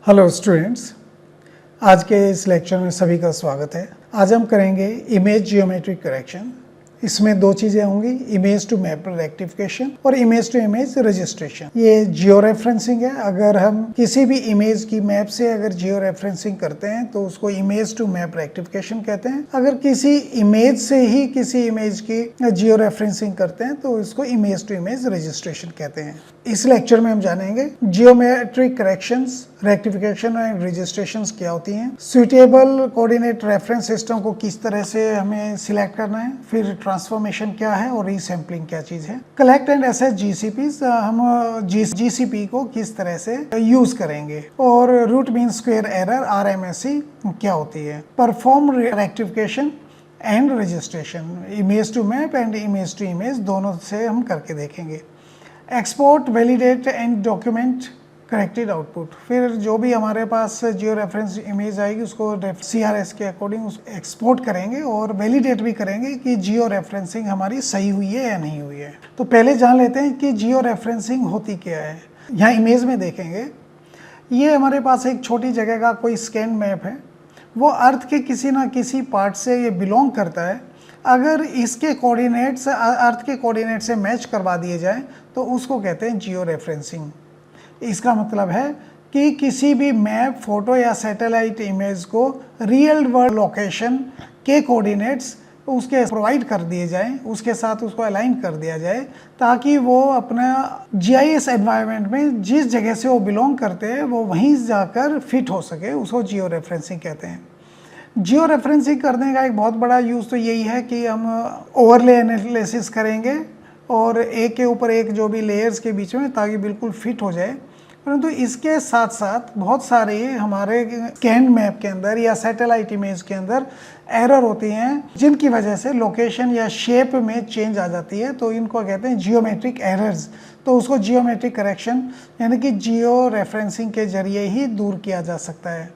Hello students, आज के इस लेक्चर में सभी का स्वागत है। आज हम करेंगे इमेज जियोमेट्रिक करेक्शन। इसमें दो चीज़ें होंगी, इमेज टू मैप रेक्टिफिकेशन और इमेज टू इमेज रजिस्ट्रेशन। ये जियो रेफरेंसिंग है। अगर हम किसी भी इमेज की मैप से अगर जियो रेफरेंसिंग करते हैं तो उसको इमेज टू मैप रेक्टिफिकेशन कहते हैं। अगर किसी इमेज से ही किसी इमेज की जियो रेफरेंसिंग करते हैं तो इसको इमेज टू इमेज रजिस्ट्रेशन कहते हैं। इस लेक्चर में हम जानेंगे geometric corrections, rectification and registrations क्या होती हैं, सुइटेबल कोऑर्डिनेट रेफरेंस सिस्टम को किस तरह से हमें सिलेक्ट करना है, फिर ट्रांसफॉर्मेशन क्या है और रीसैम्पलिंग क्या चीज़ है, कलेक्ट एंड एसेस जीसीपीज, हम जीसीपी को किस तरह से यूज करेंगे, और root mean square error RMSE क्या होती है, perform rectification and registration, image to map and image to image दोनों से हम करके देखेंगे। Export, validate and document corrected output, फिर जो भी हमारे पास जियो रेफरेंस इमेज आएगी उसको CRS के अकॉर्डिंग एक्सपोर्ट करेंगे और वैलिडेट भी करेंगे कि जियो रेफरेंसिंग हमारी सही हुई है या नहीं हुई है। तो पहले जान लेते हैं कि जियो रेफरेंसिंग होती क्या है। यहाँ इमेज में देखेंगे, ये हमारे पास एक छोटी जगह का कोई स्कैन मैप है। वो अर्थ के किसी ना किसी पार्ट से ये बिलोंग करता है। अगर इसके कोऑर्डिनेट्स अर्थ के कोऑर्डिनेट से मैच करवा दिए जाएं तो उसको कहते हैं जियो रेफरेंसिंग। इसका मतलब है कि किसी भी मैप, फोटो या सैटेलाइट इमेज को रियल वर्ल्ड लोकेशन के कोऑर्डिनेट्स उसके प्रोवाइड कर दिए जाएं, उसके साथ उसको अलाइन कर दिया जाए ताकि वो अपना GIS एनवायरनमेंट में जिस जगह से वो बिलोंग करते हैं वो वहीं जाकर फिट हो सके, उसको जियो रेफरेंसिंग कहते हैं। जियो रेफरेंसिंग करने का एक बहुत बड़ा यूज़ तो यही है कि हम ओवरले एनालिसिस करेंगे और एक के ऊपर एक जो भी लेयर्स के बीच में, ताकि बिल्कुल फिट हो जाए। परंतु इसके साथ साथ बहुत सारे हमारे स्कैन मैप के अंदर या सैटेलाइट इमेज के अंदर एरर होती हैं जिनकी वजह से लोकेशन या शेप में चेंज आ जाती है, तो इनको कहते हैं जियोमेट्रिक एरर्स। तो उसको जियोमेट्रिक करेक्शन यानी कि जियो रेफरेंसिंग के जरिए ही दूर किया जा सकता है।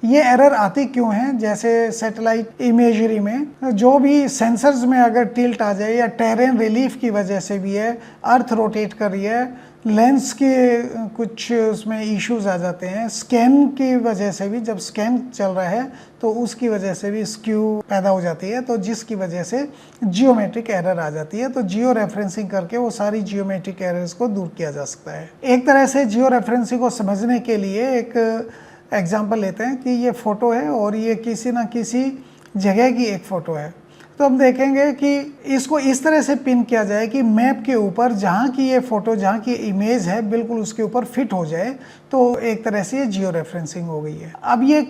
ये एरर आती क्यों हैं? जैसे सैटेलाइट इमेजरी में जो भी सेंसर्स में अगर टिल्ट आ जाए या टेरेन रिलीफ की वजह से भी है, अर्थ रोटेट कर रही है, लेंस के कुछ उसमें इश्यूज आ जाते हैं, स्कैन की वजह से भी, जब स्कैन चल रहा है तो उसकी वजह से भी स्क्यू पैदा हो जाती है, तो जिसकी वजह से जियोमेट्रिक एरर आ जाती है। तो जियो रेफरेंसिंग करके वो सारी जियोमेट्रिक एरर्स को दूर किया जा सकता है। एक तरह से जियो रेफरेंसिंग को समझने के लिए एक एग्जाम्पल लेते हैं कि ये फ़ोटो है और ये किसी ना किसी जगह की एक फ़ोटो है। तो हम देखेंगे कि इसको इस तरह से पिन किया जाए कि मैप के ऊपर जहाँ की ये फ़ोटो, जहाँ की इमेज है, बिल्कुल उसके ऊपर फिट हो जाए, तो एक तरह से ये जियो रेफरेंसिंग हो गई है। अब ये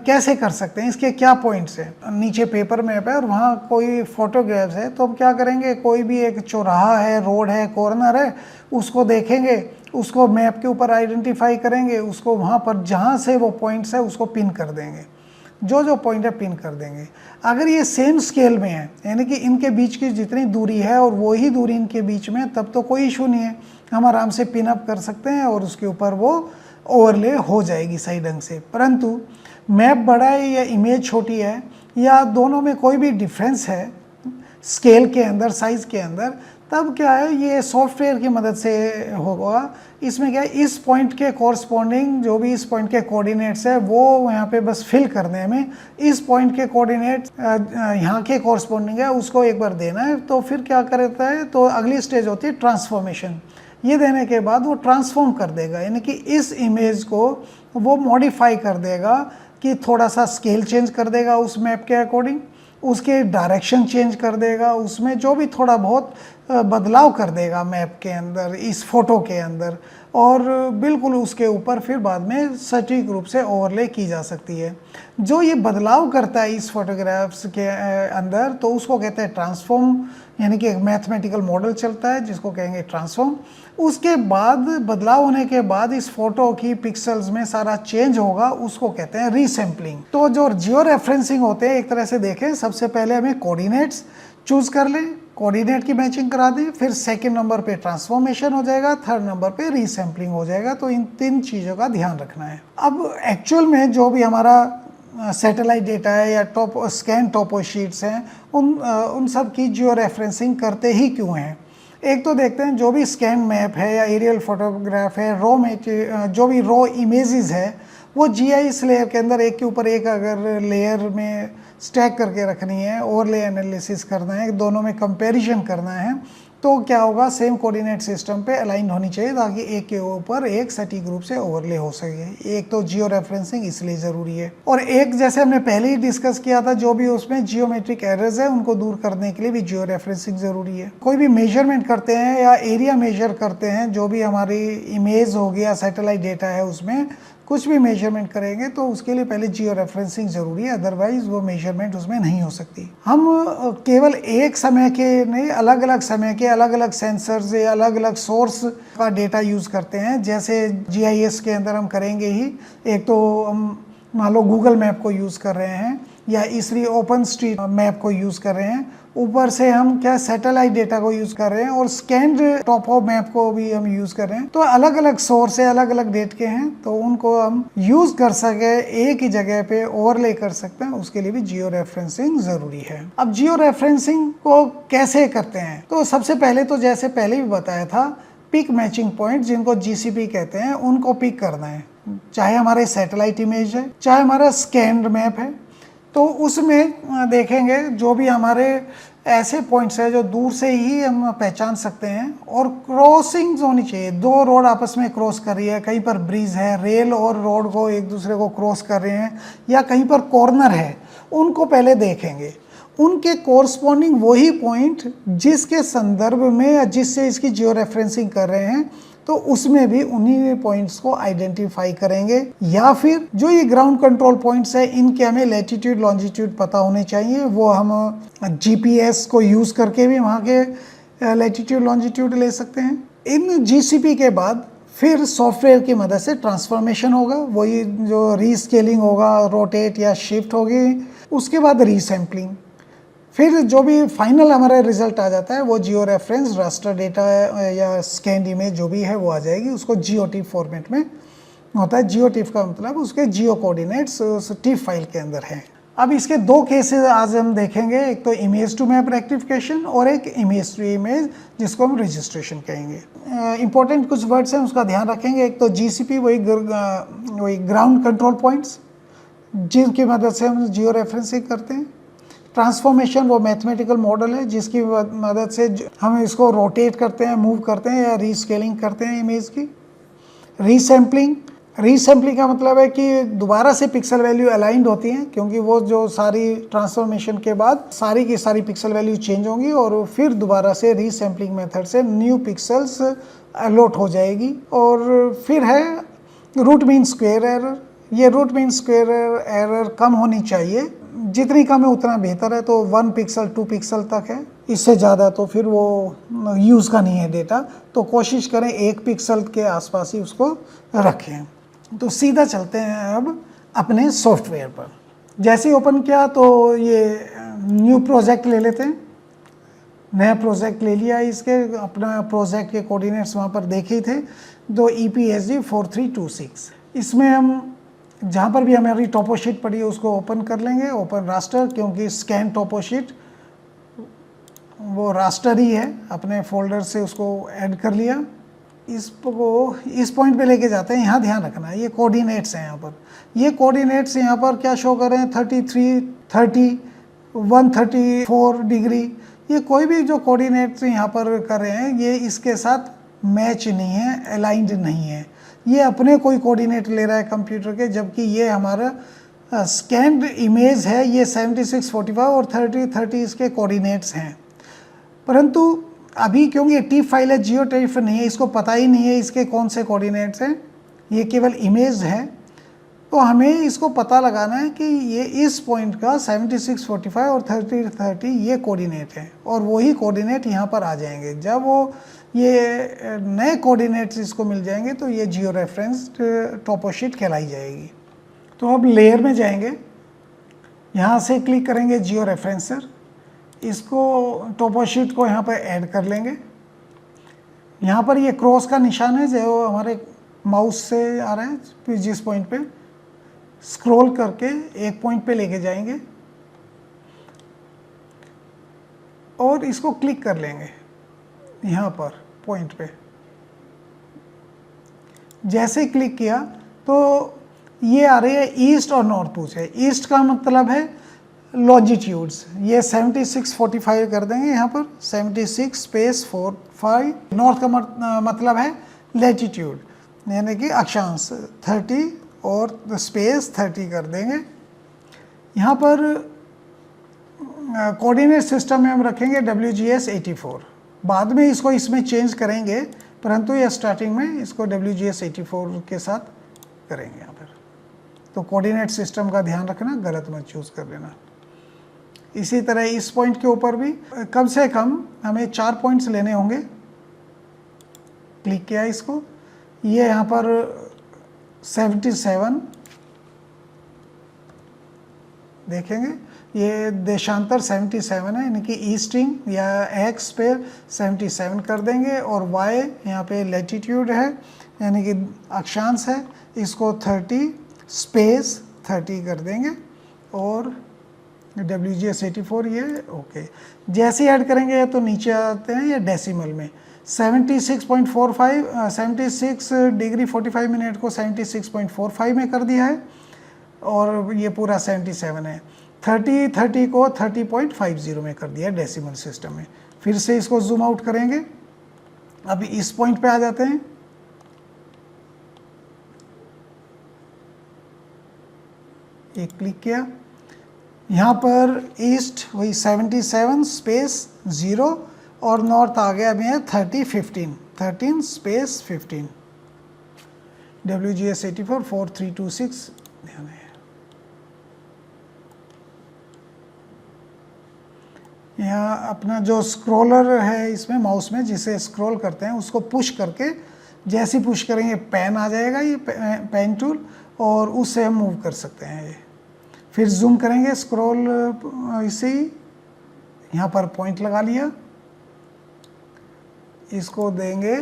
कैसे कर सकते हैं, इसके क्या पॉइंट्स हैं? नीचे पेपर मैप है और वहाँ कोई फोटोग्राफ्स है, तो हम क्या करेंगे, कोई भी एक चौराहा है, रोड है, कॉर्नर है, उसको देखेंगे, उसको मैप के ऊपर आइडेंटिफाई करेंगे, उसको वहाँ पर जहाँ से वो पॉइंट्स है उसको पिन कर देंगे, जो पॉइंट है पिन कर देंगे। अगर ये सेम स्केल में है, यानी कि इनके बीच की जितनी दूरी है और वही दूरी इनके बीच में, तब तो कोई इशू नहीं है, हम आराम से पिन अप कर सकते हैं और उसके ऊपर वो ओवरले हो जाएगी सही ढंग से। परंतु मैप बड़ा है या इमेज छोटी है या दोनों में कोई भी डिफरेंस है स्केल के अंदर, साइज़ के अंदर, तब क्या है, ये सॉफ्टवेयर की मदद से होगा। इसमें क्या है, इस पॉइंट के कॉरस्पॉन्डिंग जो भी इस पॉइंट के कोऑर्डिनेट्स है वो यहाँ पे बस फिल करने में, इस पॉइंट के कोऑर्डिनेट्स यहाँ के कॉरस्पॉन्डिंग है उसको एक बार देना है। तो फिर क्या करता है, तो अगली स्टेज होती है ट्रांसफॉर्मेशन। ये देने के बाद वो ट्रांसफॉर्म कर देगा, यानी कि इस इमेज को वो मॉडिफाई कर देगा कि थोड़ा सा स्केल चेंज कर देगा उस मैप के अकॉर्डिंग, उसके डायरेक्शन चेंज कर देगा, उसमें जो भी थोड़ा बहुत बदलाव कर देगा मैप के अंदर, इस फोटो के अंदर, और बिल्कुल उसके ऊपर फिर बाद में सटीक रूप से ओवरले की जा सकती है। जो ये बदलाव करता है इस फोटोग्राफ्स के अंदर, तो उसको कहते हैं ट्रांसफॉर्म, यानी कि एक मैथमेटिकल मॉडल चलता है जिसको कहेंगे ट्रांसफॉर्म। उसके बाद बदलाव होने के बाद इस फोटो की पिक्सल्स में सारा चेंज होगा, उसको कहते हैं रीसैम्पलिंग। तो जो जियो रेफरेंसिंग होते हैं, एक तरह से देखें, सबसे पहले हमें कोऑर्डिनेट्स चूज कर लें, कोऑर्डिनेट की मैचिंग करा दें, फिर सेकंड नंबर पे ट्रांसफॉर्मेशन हो जाएगा, थर्ड नंबर पे रीसैम्पलिंग हो जाएगा। तो इन तीन चीज़ों का ध्यान रखना है। अब एक्चुअल में जो भी हमारा सैटेलाइट डेटा है या स्कैन टोपो शीट्स हैं, उन सब की जियो रेफरेंसिंग करते ही क्यों हैं। एक तो देखते हैं जो भी स्कैन मैप है या एरियल फोटोग्राफ है, जो भी रॉ इमेजेस है, वो GIS लेयर के अंदर एक के ऊपर एक अगर लेयर में स्टैक करके रखनी है, ओवरले एनालिसिस करना है, दोनों में कंपैरिजन करना है, तो क्या होगा, सेम कोऑर्डिनेट सिस्टम पे अलाइन होनी चाहिए ताकि एक के ऊपर एक सटीक रूप से ओवरले हो सके। एक तो जियो रेफरेंसिंग इसलिए ज़रूरी है, और एक जैसे हमने पहले ही डिस्कस किया था, जो भी उसमें जियोमेट्रिक एरर्स है उनको दूर करने के लिए भी जियो रेफरेंसिंग ज़रूरी है। कोई भी मेजरमेंट करते हैं या एरिया मेजर करते हैं, जो भी हमारी इमेज हो गया, सैटेलाइट डेटा है, उसमें कुछ भी मेजरमेंट करेंगे तो उसके लिए पहले जियो रेफरेंसिंग ज़रूरी है, अदरवाइज वो मेजरमेंट उसमें नहीं हो सकती। हम केवल एक समय के नहीं, अलग अलग समय के अलग अलग सेंसर्स या अलग अलग सोर्स का डेटा यूज़ करते हैं। जैसे GIS के अंदर हम करेंगे ही, एक तो हम मान लो गूगल मैप को यूज़ कर रहे हैं या इसलिए ओपन स्ट्रीट मैप को यूज़ कर रहे हैं, ऊपर से हम क्या सैटेलाइट डेटा को यूज़ कर रहे हैं, और स्कैन्ड टॉपो मैप को भी हम यूज़ कर रहे हैं। तो अलग अलग सोर्स है, अलग अलग डेट के हैं, तो उनको हम यूज़ कर सके, एक ही जगह पे ओवरले कर सकते हैं, उसके लिए भी जियो रेफरेंसिंग ज़रूरी है। अब जियो रेफरेंसिंग को कैसे करते हैं, तो सबसे पहले तो जैसे पहले भी बताया था, पिक मैचिंग पॉइंट जिनको GCP कहते हैं, उनको पिक करना है। चाहे हमारे सैटेलाइट इमेज है, चाहे हमारा स्कैन्ड मैप है, तो उसमें देखेंगे जो भी हमारे ऐसे पॉइंट्स है जो दूर से ही हम पहचान सकते हैं, और क्रॉसिंग्स होनी चाहिए। दो रोड आपस में क्रॉस कर रही है, कहीं पर ब्रिज है, रेल और रोड को एक दूसरे को क्रॉस कर रहे हैं, या कहीं पर कॉर्नर है, उनको पहले देखेंगे। उनके कोरस्पॉन्डिंग वही पॉइंट जिसके संदर्भ में या जिससे इसकी जियो रेफरेंसिंग कर रहे हैं, तो उसमें भी उन्हीं पॉइंट्स को आइडेंटिफाई करेंगे। या फिर जो ये ग्राउंड कंट्रोल पॉइंट्स है, इनके हमें लैटिट्यूड लॉन्जिट्यूड पता होने चाहिए, वो हम GPS को यूज़ करके भी वहाँ के लैटिट्यूड लॉन्जिट्यूड ले सकते हैं। इन GCP के बाद फिर सॉफ्टवेयर की मदद से ट्रांसफॉर्मेशन होगा, वही जो रीस्केलिंग होगा, रोटेट या शिफ्ट होगी, उसके बाद रीसैम्पलिंग, फिर जो भी फाइनल हमारा रिजल्ट आ जाता है वो जियो रेफरेंस रास्टर डेटा या स्कैन इमेज जो भी है वो आ जाएगी। उसको GeoTIFF फॉर्मेट में होता है। GeoTIFF का मतलब उसके जियो कोऑर्डिनेट्स उस TIFF फाइल के अंदर है। अब इसके दो केसेस आज हम देखेंगे, एक तो इमेज टू मैप रेक्टिफिकेशन और एक इमेज टू इमेज जिसको हम रजिस्ट्रेशन कहेंगे। इंपॉर्टेंट कुछ वर्ड्स हैं उसका ध्यान रखेंगे। एक तो GCP वही ग्राउंड कंट्रोल पॉइंट्स जिनकी मदद से हम जियो रेफरेंसिंग करते हैं। ट्रांसफॉर्मेशन वो मैथमेटिकल मॉडल है जिसकी मदद से हम इसको रोटेट करते हैं, मूव करते हैं या रीस्केलिंग करते हैं इमेज की। रीसैम्पलिंग का मतलब है कि दोबारा से पिक्सल वैल्यू अलाइंड होती हैं, क्योंकि वो जो सारी ट्रांसफॉर्मेशन के बाद सारी की सारी पिक्सल वैल्यू चेंज होंगी और फिर दोबारा से रीसैम्पलिंग मेथड से न्यू पिक्सल्स अलॉट हो जाएगी। और फिर है रूट मीन स्क्वायर एरर। ये रूट मीन स्क्वायर एरर कम होनी चाहिए, जितनी कम है उतना बेहतर है। तो 1 पिक्सल 2 पिक्सल तक है, इससे ज़्यादा तो फिर वो यूज़ का नहीं है डेटा। तो कोशिश करें 1 पिक्सल के आसपास ही उसको रखें। तो सीधा चलते हैं अब अपने सॉफ्टवेयर पर। जैसे ही ओपन किया तो ये न्यू प्रोजेक्ट ले लेते हैं। नया प्रोजेक्ट ले लिया, इसके अपना प्रोजेक्ट के कोऑर्डिनेट्स वहाँ पर देखे ही थे, तो EPSG 4326। इसमें हम जहाँ पर भी हमारी टोपो शीट पड़ी है उसको ओपन कर लेंगे, ओपन रास्टर, क्योंकि स्कैन टोपो शीट वो रास्टर ही है। अपने फोल्डर से उसको ऐड कर लिया, इसको इस पॉइंट पे लेके जाते हैं। यहाँ ध्यान रखना है ये कोऑर्डिनेट्स हैं। यहाँ पर ये कोऑर्डिनेट्स यहाँ पर क्या शो कर रहे हैं, 33, 30, 134 डिग्री। ये कोई भी जो कोऑर्डिनेट्स यहाँ पर कर रहे हैं ये इसके साथ मैच नहीं है, अलाइंड नहीं है। ये अपने कोई कोऑर्डिनेट ले रहा है कंप्यूटर के, जबकि ये हमारा स्कैन्ड इमेज है। ये 7645 और 3030 इसके कोऑर्डिनेट्स हैं। परंतु अभी क्योंकि ये TIFF फाइल है, GeoTIFF नहीं है, इसको पता ही नहीं है इसके कौन से कोऑर्डिनेट्स हैं, ये केवल इमेज है। तो हमें इसको पता लगाना है कि ये इस पॉइंट का 7645 और 3030 ये कोऑर्डिनेट है, और वही कोऑर्डिनेट यहाँ पर आ जाएंगे। जब वो ये नए कोऑर्डिनेट्स इसको मिल जाएंगे तो ये जियो रेफरेंस्ड टोपो शीट कहलाई जाएगी। तो अब लेयर में जाएंगे, यहाँ से क्लिक करेंगे जियो रेफरेंसर, इसको टोपो शीट को यहाँ पर ऐड कर लेंगे। यहाँ पर ये क्रॉस का निशान है जो हमारे माउस से आ रहा है, फिर जिस पॉइंट पे स्क्रॉल करके एक पॉइंट पे लेके जाएंगे और इसको क्लिक कर लेंगे यहाँ पर पॉइंट पे। जैसे क्लिक किया तो ये आ रही है ईस्ट और नॉर्थ पूछे। ईस्ट का मतलब है लॉन्जिट्यूड्स, ये 7645 कर देंगे यहाँ पर, 76 स्पेस 45। नॉर्थ का मतलब है लैटिट्यूड यानी कि अक्षांश 30 और स्पेस 30 कर देंगे। यहाँ पर कोऑर्डिनेट सिस्टम में हम रखेंगे WGS 84, बाद में इसको इसमें चेंज करेंगे, परंतु ये स्टार्टिंग में इसको WGS 84 के साथ करेंगे यहाँ पर। तो कोऑर्डिनेट सिस्टम का ध्यान रखना, गलत मत चूज कर लेना। इसी तरह इस पॉइंट के ऊपर भी कम से कम हमें 4 पॉइंट्स लेने होंगे। क्लिक किया इसको, ये यहाँ पर 77 देखेंगे, ये देशांतर 77 है, यानी कि ईस्टिंग या एक्स पे 77 कर देंगे, और वाई यहाँ पे लैटिट्यूड है यानी कि अक्षांश है, इसको 30 स्पेस 30 कर देंगे, और WGS 84 ये ओके। जैसे ही ऐड करेंगे तो नीचे आते हैं ये डेसिमल में 76.45, 76 डिग्री 45 मिनट को 76.45 में कर दिया है, और ये पूरा 77 है। 30 को 30.50 में कर दिया डेसिमल सिस्टम में। फिर से इसको जूम आउट करेंगे, अभी इस पॉइंट पे आ जाते हैं। एक क्लिक किया, यहाँ पर ईस्ट वही 77 स्पेस 0, और नॉर्थ आ गया अभी है 13 स्पेस 15। WGS 84 4326 ध्यान है। यहाँ अपना जो स्क्रॉलर है इसमें माउस में, जिसे स्क्रॉल करते हैं उसको पुश करके, जैसे पुश करेंगे पेन आ जाएगा, ये पेन टूल, और उससे हम मूव कर सकते हैं ये। फिर जूम करेंगे, स्क्रॉल इसे ही यहाँ पर पॉइंट लगा लिया, इसको देंगे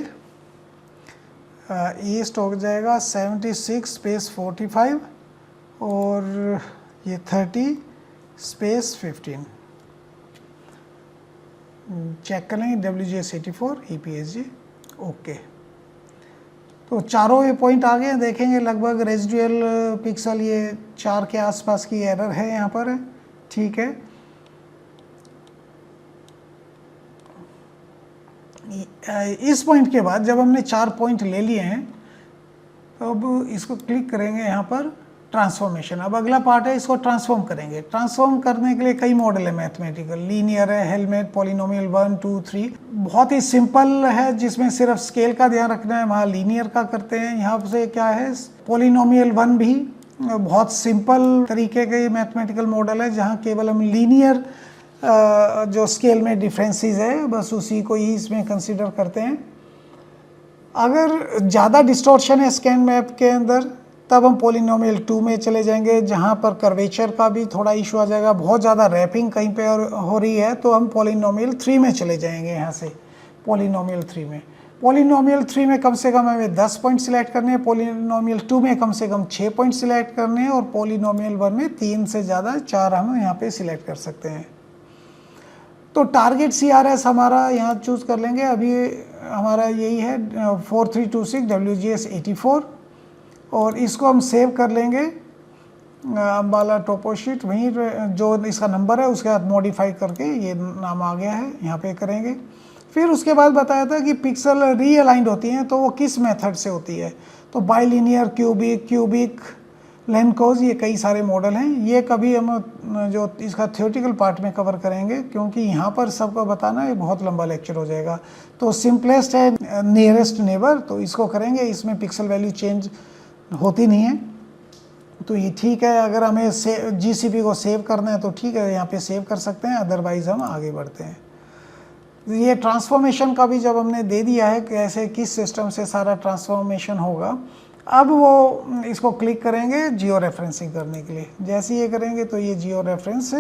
ईस्ट हो जाएगा 76 स्पेस 45, और ये 30 स्पेस 15। चेक करेंगे WGS 84 EPSG ओके। तो चारों ये पॉइंट आ गए, देखेंगे लगभग रेजिडुअल पिक्सल ये 4 के आसपास की एरर है यहाँ पर, ठीक है। इस पॉइंट के बाद जब हमने 4 पॉइंट ले लिए हैं, तो अब इसको क्लिक करेंगे यहाँ पर ट्रांसफॉर्मेशन। अब अगला पार्ट है, इसको ट्रांसफॉर्म करेंगे। ट्रांसफॉर्म करने के लिए कई मॉडल है मैथमेटिकल, लीनियर है, हेलमेट, पॉलिनोमियल 1 2 3। बहुत ही सिंपल है, जिसमें सिर्फ स्केल का ध्यान रखना है, वहाँ लीनियर का करते हैं। यहाँ से क्या है, पॉलिनोमियल 1 भी बहुत सिंपल तरीके के मैथमेटिकल मॉडल है, जहाँ केवल हम लीनियर जो स्केल में डिफरेंसेस है बस उसी को ही इसमें कंसिडर करते हैं। अगर ज़्यादा डिस्टॉर्शन है स्कैन मैप के अंदर, तब हम पॉलिनोमियल 2 में चले जाएंगे, जहाँ पर कर्वेचर का भी थोड़ा इशू आ जाएगा। बहुत ज़्यादा रैपिंग कहीं पे हो रही है तो हम पॉलिनोमियल 3 में चले जाएंगे। यहाँ से पॉलिनोमियल 3 में, पॉलिनोमियल 3 में कम से कम हमें 10 पॉइंट सिलेक्ट करने हैं, पॉलिनोमियल 2 में कम से कम 6 पॉइंट सिलेक्ट करने हैं, और पॉलिनोमियल 1 में 3 से ज़्यादा 4 हम यहाँ पे सिलेक्ट कर सकते हैं। तो टारगेट CRS हमारा यहाँ चूज़ कर लेंगे। अभी हमारा यही है 4326 WGS 84, और इसको हम सेव कर लेंगे अम्बाला टोपोशीट, वहीं जो इसका नंबर है उसके बाद मॉडिफाई करके ये नाम आ गया है, यहाँ पे करेंगे। फिर उसके बाद बताया था कि पिक्सल रीअलाइंड होती हैं तो वो किस मेथड से होती है, तो बाइलिनियर, क्यूबिक, लेनकोज, ये कई सारे मॉडल हैं। ये कभी हम जो इसका थियोरेटिकल पार्ट में कवर करेंगे, क्योंकि यहाँ पर सबको बताना ये बहुत लंबा लेक्चर हो जाएगा। तो सिंपलेस्ट है नियरेस्ट नेबर, तो इसको करेंगे। इसमें पिक्सल वैल्यू चेंज होती नहीं है, तो ये ठीक है। अगर हमें GCP को सेव करना है तो ठीक है, यहाँ पे सेव कर सकते हैं, अदरवाइज हम आगे बढ़ते हैं। ये ट्रांसफॉर्मेशन का भी जब हमने दे दिया है कैसे किस सिस्टम से सारा ट्रांसफॉर्मेशन होगा, अब वो इसको क्लिक करेंगे जियो रेफरेंसिंग करने के लिए। जैसे ये करेंगे तो ये जियो रेफरेंस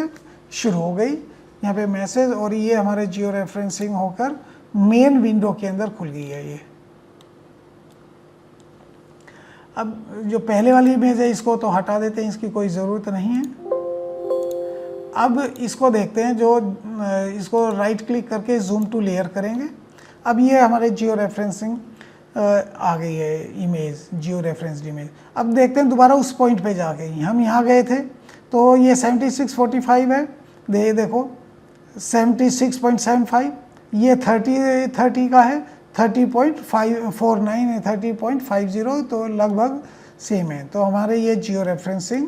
शुरू हो गई, यहाँ पे मैसेज, और ये हमारे जियो रेफरेंसिंग होकर मेन विंडो के अंदर खुल गई है ये। अब जो पहले वाली इमेज है इसको तो हटा देते हैं, इसकी कोई ज़रूरत नहीं है। अब इसको देखते हैं, जो इसको राइट क्लिक करके जूम टू लेयर करेंगे। अब ये हमारे जियो रेफरेंसिंग आ गई है इमेज, जियो रेफरेंस्ड इमेज। अब देखते हैं दोबारा उस पॉइंट पे जाके, हम यहाँ गए थे तो ये 7645 है, देखो 76.75, ये 30 का है, 30.49 है, 30.50, तो लगभग सेम है। तो हमारे ये जियो रेफरेंसिंग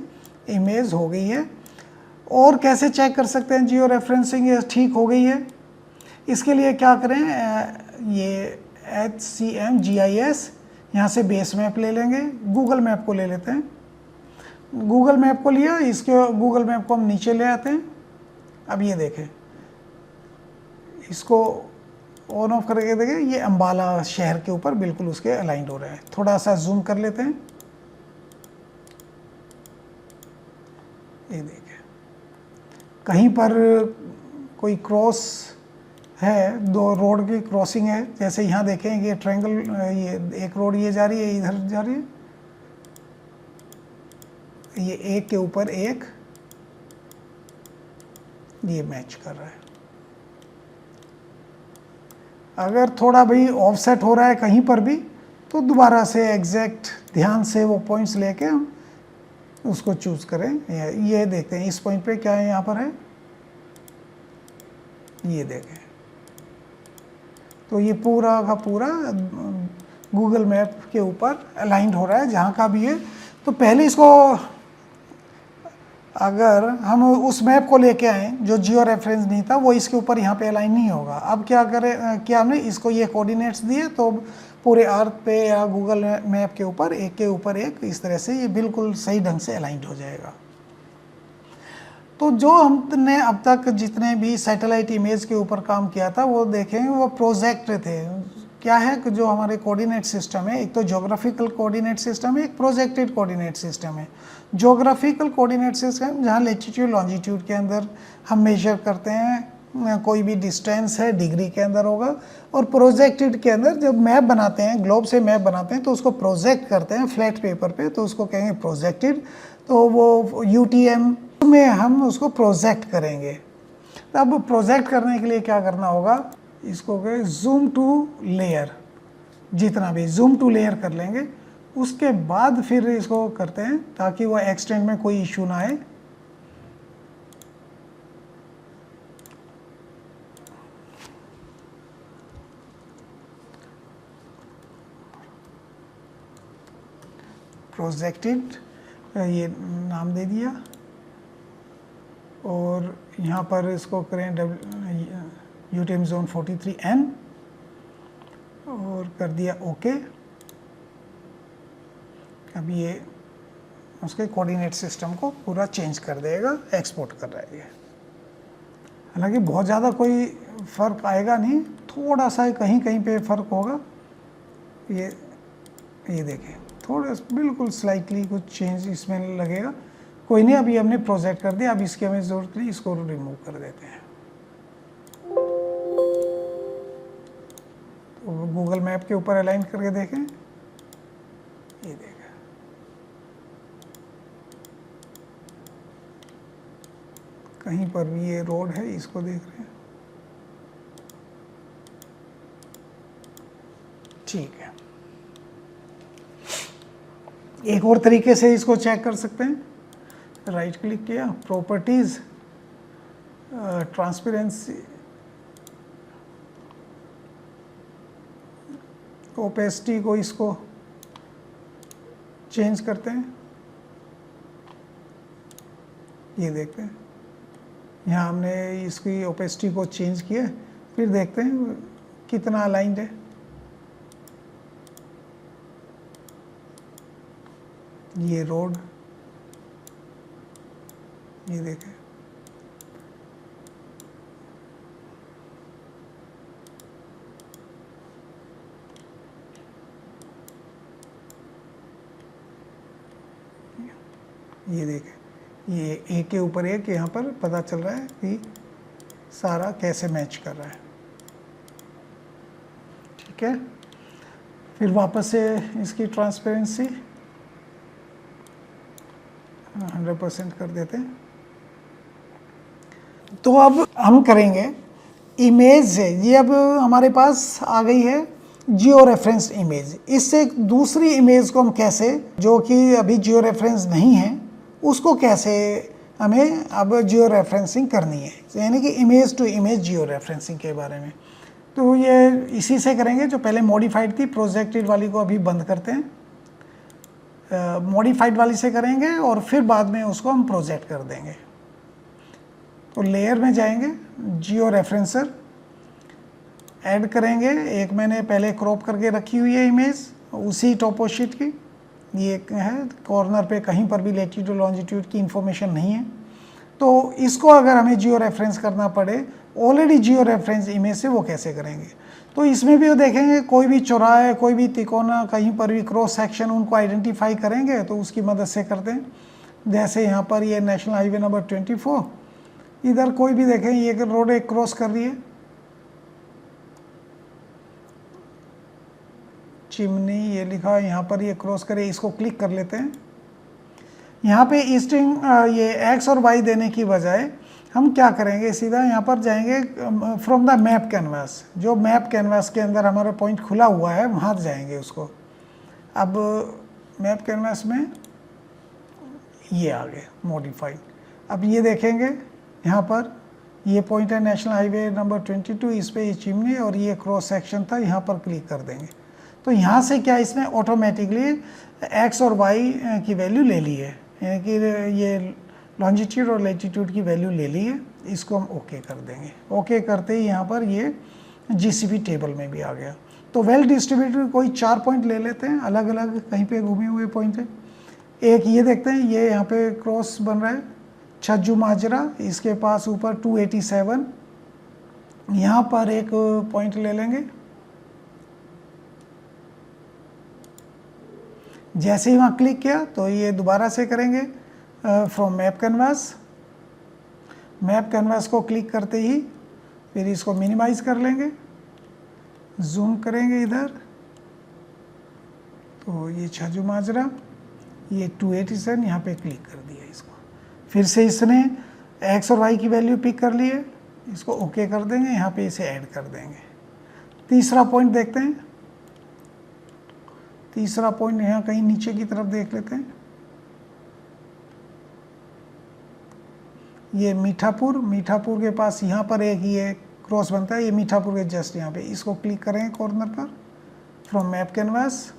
इमेज हो गई है। और कैसे चेक कर सकते हैं जियो रेफरेंसिंग ये ठीक हो गई है? इसके लिए क्या करें, ये HCM GIS यहाँ से बेस मैप ले लेंगे, गूगल मैप को ले लेते हैं। गूगल मैप को लिया, इसके गूगल मैप को हम नीचे ले आते हैं। अब ये देखें, इसको ऑन ऑफ करके देखें, ये अंबाला शहर के ऊपर बिल्कुल उसके अलाइंड हो रहा है। थोड़ा सा जूम कर लेते हैं, ये देखें कहीं पर कोई क्रॉस है, दो रोड की क्रॉसिंग है, जैसे यहाँ देखें ये ट्रायंगल, ये एक रोड ये जा रही है, इधर जा रही है, ये एक के ऊपर एक ये मैच कर रहा है। अगर थोड़ा भी ऑफसेट हो रहा है कहीं पर भी, तो दोबारा से एग्जैक्ट ध्यान से वो पॉइंट्स लेके हम उसको चूज करें। ये देखते हैं इस पॉइंट पे क्या है, यहाँ पर है, ये देखें, तो ये पूरा का पूरा गूगल मैप के ऊपर अलाइंड हो रहा है जहाँ का भी है। तो पहले इसको अगर हम उस मैप को लेके आए जो जियो रेफरेंस नहीं था, वो इसके ऊपर यहाँ पे अलाइन नहीं होगा। अब क्या करें, क्या हमने इसको ये कोऑर्डिनेट्स दिए तो पूरे अर्थ पे या गूगल मैप के ऊपर एक के ऊपर एक इस तरह से ये बिल्कुल सही ढंग से अलाइंड हो जाएगा। तो जो हमने अब तक जितने भी सैटेलाइट इमेज के ऊपर काम किया था वो देखें, वो प्रोजेक्ट थे। क्या है कि जो हमारे कोऑर्डिनेट सिस्टम है, एक तो ज्योग्राफिकल कोऑर्डिनेट सिस्टम है, एक प्रोजेक्टेड कोऑर्डिनेट सिस्टम है। ज्योग्राफिकल कोऑर्डिनेट सिस्टम जहाँ लैटिट्यूड लॉन्जिट्यूड के अंदर हम मेजर करते हैं, कोई भी डिस्टेंस है डिग्री के अंदर होगा। और प्रोजेक्टेड के अंदर जब मैप बनाते हैं, ग्लोब से मैप बनाते हैं तो उसको प्रोजेक्ट करते हैं फ्लैट पेपर पे, तो उसको कहेंगे प्रोजेक्टेड। तो वो UTM में हम उसको प्रोजेक्ट करेंगे। अब प्रोजेक्ट करने के लिए क्या करना होगा, इसको कहें जूम टू लेयर, जितना भी जूम टू लेयर कर लेंगे, उसके बाद फिर इसको करते हैं ताकि वो एक्सटेंड में कोई इशू ना आए। प्रोजेक्टेड ये नाम दे दिया और यहाँ पर इसको करें UTM जोन 43N और कर दिया ओके। अब ये उसके कोऑर्डिनेट सिस्टम को पूरा चेंज कर देगा, एक्सपोर्ट कर रहा है ये। हालांकि बहुत ज़्यादा कोई फ़र्क आएगा नहीं, थोड़ा सा कहीं कहीं पे फ़र्क होगा। ये देखें, थोड़ा बिल्कुल स्लाइटली कुछ चेंज इसमें लगेगा। कोई नहीं, अभी हमने प्रोजेक्ट कर दिया, अब इसकी हमें ज़रूरत नहीं, इसको रिमूव कर देते हैं। तो गूगल मैप के ऊपर अलाइन करके देखें, ये देखें कहीं पर भी ये रोड है, इसको देख रहे हैं, ठीक है। एक और तरीके से इसको चेक कर सकते हैं, राइट क्लिक किया, प्रॉपर्टीज, ट्रांसपेरेंसी, ओपेसिटी को इसको चेंज करते हैं। ये देखते हैं, यहाँ हमने इसकी ओपेसिटी को चेंज किया, फिर देखते हैं कितना अलाइंड है। ये रोड, ये देखें, ये देखें, ये एक के ऊपर एक यहाँ पर पता चल रहा है कि सारा कैसे मैच कर रहा है, ठीक है। फिर वापस से इसकी ट्रांसपेरेंसी 100% कर देते हैं। तो अब हम करेंगे इमेज से, ये अब हमारे पास आ गई है जियो रेफरेंस इमेज। इससे दूसरी इमेज को हम कैसे, जो कि अभी जियो रेफरेंस नहीं है, उसको कैसे हमें अब जियो रेफरेंसिंग करनी है, यानी कि image to image geo referencing के बारे में। तो ये इसी से करेंगे। जो पहले मॉडिफाइड थी, प्रोजेक्टेड वाली को अभी बंद करते हैं, मॉडिफाइड वाली से करेंगे और फिर बाद में उसको हम प्रोजेक्ट कर देंगे। तो लेयर में जाएंगे, जियो रेफरेंसर ऐड करेंगे। एक मैंने पहले क्रॉप करके रखी हुई है इमेज उसी टोपोशीट की, ये है कॉर्नर पे कहीं पर भी लैटिट्यूड लॉन्जिट्यूड की इंफॉर्मेशन नहीं है। तो इसको अगर हमें जियो रेफरेंस करना पड़े ऑलरेडी जियो रेफरेंस इमेज से, वो कैसे करेंगे। तो इसमें भी वो देखेंगे कोई भी चौराहे, कोई भी तिकोना, कहीं पर भी क्रॉस सेक्शन, उनको आइडेंटिफाई करेंगे तो उसकी मदद से करते हैं। जैसे यहाँ पर ये नेशनल हाईवे नंबर 24, इधर कोई भी देखें ये रोड एक क्रॉस कर रही है, चिमनी ये लिखा है यहाँ पर, ये क्रॉस करे, इसको क्लिक कर लेते हैं। यहाँ पे ईस्टिंग ये एक्स और वाई देने की बजाय हम क्या करेंगे, सीधा यहाँ पर जाएंगे फ्रॉम द मैप कैनवास। जो मैप कैनवास के अंदर हमारा पॉइंट खुला हुआ है वहाँ जाएंगे उसको। अब मैप कैनवास में ये आ गए मॉडिफाइड। अब ये देखेंगे यहाँ पर ये पॉइंट है नेशनल हाईवे नंबर 22, इस पे ये चिमनी और ये क्रॉस सेक्शन था, यहाँ पर क्लिक कर देंगे। तो यहाँ से क्या इसने ऑटोमेटिकली एक्स और वाई की वैल्यू ले ली है, यानी कि ये लॉन्जिट्यूड और लैटिट्यूड की वैल्यू ले ली है। इसको हम ओके कर देंगे। ओके करते ही यहाँ पर ये जीसीपी टेबल में भी आ गया। तो वेल डिस्ट्रीब्यूटेड कोई 4 पॉइंट ले लेते हैं, अलग अलग कहीं पे घूमे हुए पॉइंट है। एक ये देखते हैं, ये यहाँ पे क्रॉस बन रहा है छज्जू माजरा, इसके पास ऊपर 287, यहाँ पर एक पॉइंट ले लेंगे। जैसे ही वहाँ क्लिक किया तो ये दोबारा से करेंगे from map canvas. Map canvas को क्लिक करते ही फिर इसको मिनिमाइज कर लेंगे, जूम करेंगे इधर, तो ये छज्जू माजरा, ये 287, यहाँ पे क्लिक कर दिया इसको। फिर से इसने एक्स और वाई की वैल्यू पिक कर ली है, इसको ओके कर देंगे, यहाँ पे इसे ऐड कर देंगे। तीसरा पॉइंट देखते हैं। तीसरा पॉइंट यहाँ कहीं नीचे की तरफ देख लेते हैं। ये मीठापुर, मीठापुर के पास यहाँ पर एक ये क्रॉस बनता है, ये मीठापुर के जस्ट यहाँ पे, इसको क्लिक करेंगे कॉर्नर पर फ्रॉम मैप कैनवास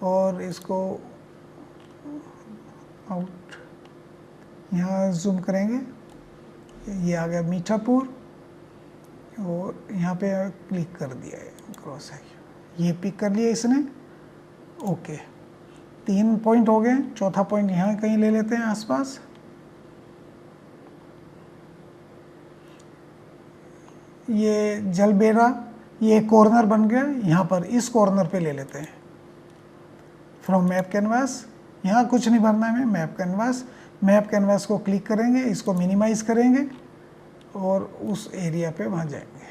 और इसको आउट यहाँ जूम करेंगे, ये आ गया मीठापुर और यहाँ पे क्लिक कर दिया है क्रॉस है, ये पिक कर लिया इसने। ओके, 3 पॉइंट हो गए। चौथा पॉइंट यहाँ कहीं ले लेते हैं आसपास। ये जलबेरा, ये कॉर्नर बन गया, यहाँ पर इस कॉर्नर पे ले लेते हैं फ्रॉम मैप कैनवास। यहाँ कुछ नहीं भरना है, मैप कैनवास। मैप कैनवास को क्लिक करेंगे, इसको मिनिमाइज करेंगे और उस एरिया पे वहाँ जाएंगे।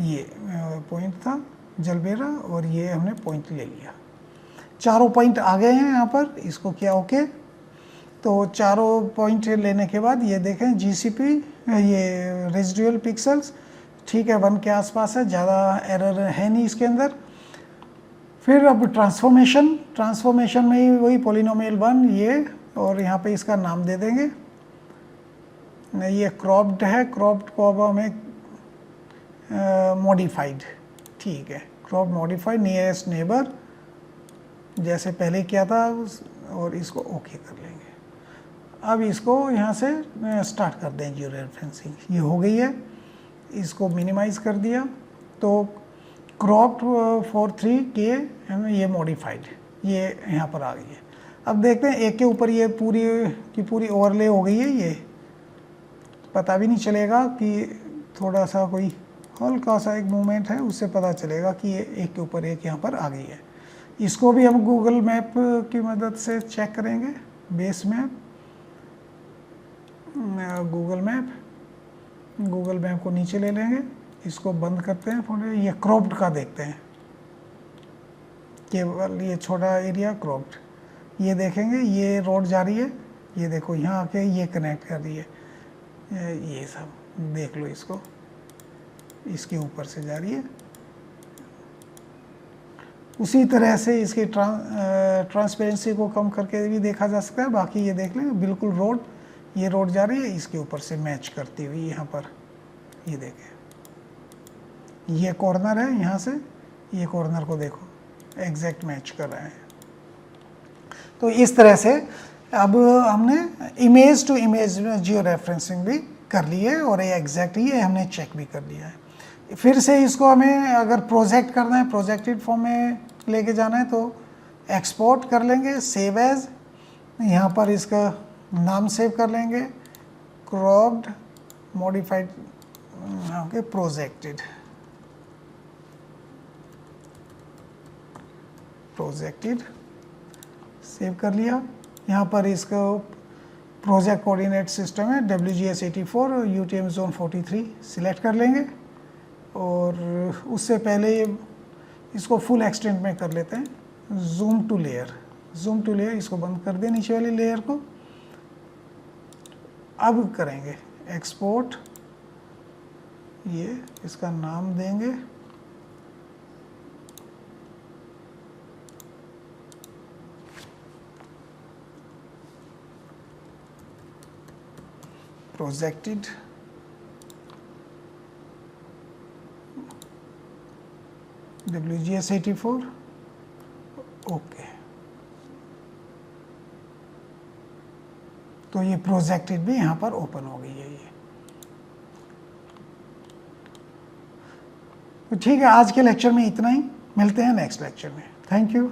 ये पॉइंट था जलबेरा और ये हमने पॉइंट ले लिया। चारों पॉइंट आ गए हैं यहाँ पर, इसको किया ओके। तो चारों पॉइंट लेने के बाद ये देखें जीसीपी, ये रेजिडुअल पिक्सल्स ठीक है 1 के आसपास है, ज़्यादा एरर है नहीं इसके अंदर। फिर अब ट्रांसफॉर्मेशन में ही वही पॉलिनोमियल 1 ये, और यहाँ पे इसका नाम दे देंगे। ये क्रॉप्ड है, क्रॉप्ड को अब हमें मॉडिफाइड, ठीक है क्रॉप मॉडिफाइड नियरेस्ट नेबर जैसे पहले किया था, और इसको ओके कर लेंगे। अब इसको यहाँ से स्टार्ट कर दें जियो रेफरेंसिंग, ये हो गई है। इसको मिनिमाइज कर दिया तो क्रॉप्ड फॉर 3K ये मॉडिफाइड, ये यहाँ पर आ गई है। अब देखते हैं एक के ऊपर ये पूरी की पूरी ओवरले हो गई है, ये पता भी नहीं चलेगा कि थोड़ा सा कोई हल्का सा एक मूवमेंट है, उससे पता चलेगा कि ये एक के ऊपर एक यहाँ पर आ गई है। इसको भी हम गूगल मैप की मदद से चेक करेंगे। बेस मैप, गूगल मैप को नीचे ले लेंगे, इसको बंद करते हैं फोटो। ये क्रॉप्ड का देखते हैं, केवल ये छोटा एरिया क्रॉप्ड। ये देखेंगे ये रोड जा रही है, ये देखो यहाँ आके ये कनेक्ट कर रही है, ये सब देख लो इसको। इसके ऊपर से जा रही है। उसी तरह से इसकी ट्रांसपेरेंसी को कम करके भी देखा जा सकता है। बाकी ये देख लें, बिल्कुल रोड, ये रोड जा रही है इसके ऊपर से मैच करती हुई यहाँ पर, ये देखें, ये कॉर्नर है, यहाँ से ये कॉर्नर को देखो एग्जैक्ट मैच कर रहे हैं। तो इस तरह से अब हमने image to image geo referencing भी कर ली है और ये एग्जैक्टली ये हमने चेक भी कर लिया है। फिर से इसको हमें अगर प्रोजेक्ट करना है, प्रोजेक्टेड फॉर्म में लेके जाना है, तो एक्सपोर्ट कर लेंगे, सेव एज, यहाँ पर इसका नाम सेव कर लेंगे, cropped modified, okay, projected, save कर लिया। यहाँ पर इसका प्रोजेक्ट कोऑर्डिनेट सिस्टम है WGS84 और UTM Zone 43 सिलेक्ट कर लेंगे और उससे पहले इसको फुल एक्सटेंट में कर लेते हैं। जूम टू लेयर, इसको बंद कर दें नीचे वाली लेयर को। अब करेंगे एक्सपोर्ट, ये इसका नाम देंगे प्रोजेक्टेड, WGS84, ओके। तो ये प्रोजेक्टेड भी यहाँ पर ओपन हो गई है ये। तो ठीक है, आज के लेक्चर में इतना ही, मिलते हैं नेक्स्ट लेक्चर में। Thank you.